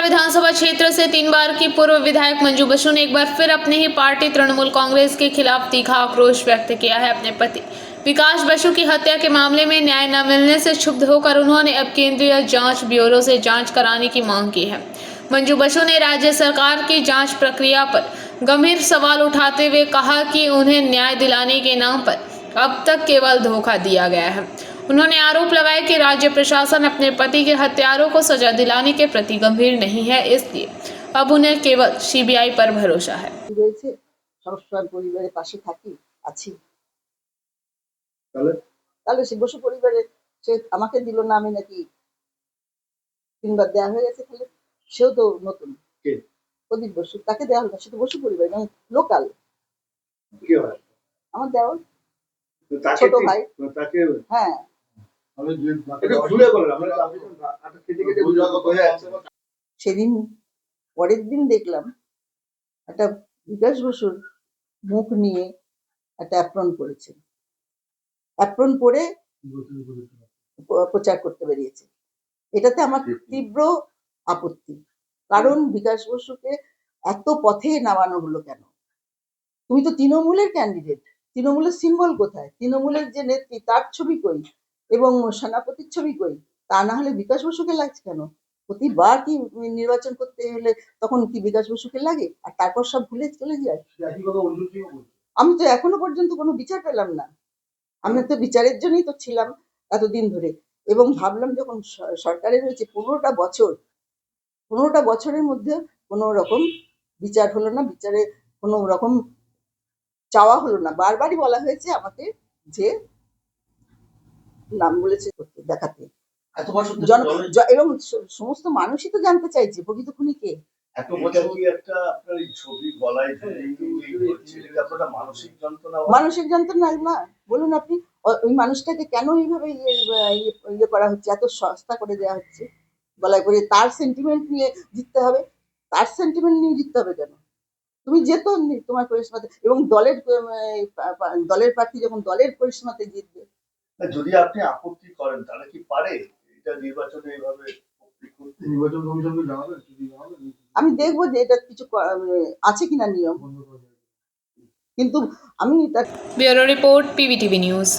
विधानसभा क्षेत्र से 3 बार की पूर्व विधायक मंजू बसु ने एक बार फिर अपनी ही पार्टी तृणमूल कांग्रेस के खिलाफ तीखा आक्रोश व्यक्त किया है। अपने पति विकास बसु की हत्या के मामले में न्याय न मिलने से क्षुब्ध होकर उन्होंने अब केंद्रीय जांच ब्यूरो से जांच कराने की मांग की है। मंजू बसु ने राज्य सरकार की जांच प्रक्रिया पर गंभीर सवाल उठाते हुए कहा कि उन्हें न्याय दिलाने के नाम पर अब तक केवल धोखा दिया गया है। उन्होंने आरोप लगाया कि राज्य प्रशासन अपने पति के हत्यारों को सजा दिलाने के प्रति गंभीर नहीं है, इसलिए अब उन्हें केवल सीबीआई पर भरोसा है। সরস্বর পরিবারের পাশে থাকি আছি তাহলে সে বসু পরিবারে সে আমাকে দিল না, আমি নাকি তিনবার দেওয়া হয়ে গেছে, তাহলে সেও তো নতুন প্রদীপ বসু, তাকে দেওয়া হলো, সে তো বসু পরিবার এবং লোকাল আমার দেওয়া ছোট ভাই। হ্যাঁ, সেদিন পরের দিন দেখলাম একটা বিকাশ বসুর মুখ নিয়ে একটা অ্যাপ্রন করেছে, অ্যাপ্রন পরে প্রচার করতে বেরিয়েছে। এটাতে আমার তীব্র আপত্তি, কারণ বিকাশ বসুকে এত পথে নামানো হলো কেন? তুমি তো তৃণমূলের ক্যান্ডিডেট, তৃণমূলের সিম্বল কোথায়? তৃণমূলের যে নেত্রী তার ছবি কই এবং সেনাপতির ছবি কই? তা না হলে বিকাশ বসুকে লাগছে কেন? প্রতিবার কি নির্বাচন করতে হলে তখন কি বিকাশ বসুকে লাগে আর তারপর সব ভুলে চলে যায়? আমি তো এখনো পর্যন্ত কোনো বিচার পেলাম না। আমি তো বিচারের জন্যই তো ছিলাম এতদিন ধরে, এবং ভাবলাম যখন সরকারের হয়েছে 15টা বছরের মধ্যে কোনো রকম বিচার হলো না, বিচারে কোনো রকম চাওয়া হলো না। বারবারই বলা হয়েছে আমাকে যে নাম বলেছে দেখাতে, এবং সমস্ত মানুষই তো জানতে চাইছে প্রকৃত খুনি কে। মানসিক যন্ত্রণা না, বলুন আপনি ওই মানুষটাকে কেন এইভাবে ইয়ে করা হচ্ছে, এত সস্তা করে দেওয়া হচ্ছে গলায় করে? তার সেন্টিমেন্ট নিয়ে জিততে হবে, তার সেন্টিমেন্ট নিয়ে জিততে হবে কেন? তুমি যেত তোমার পরিসীমাতে, এবং দলের প্রার্থী যখন দলের পরিসীমাতে জিতবে। যদি আপনি আপত্তি করেন তাহলে কি পারে এটা নির্বাচনে এইভাবে নির্বাচন কমিশনকে জানাবেন? আমি দেখবো যে এটা কিছু আছে কিনা নিয়ম, কিন্তু আমি ব্যুরো রিপোর্ট, PVTV নিউজ।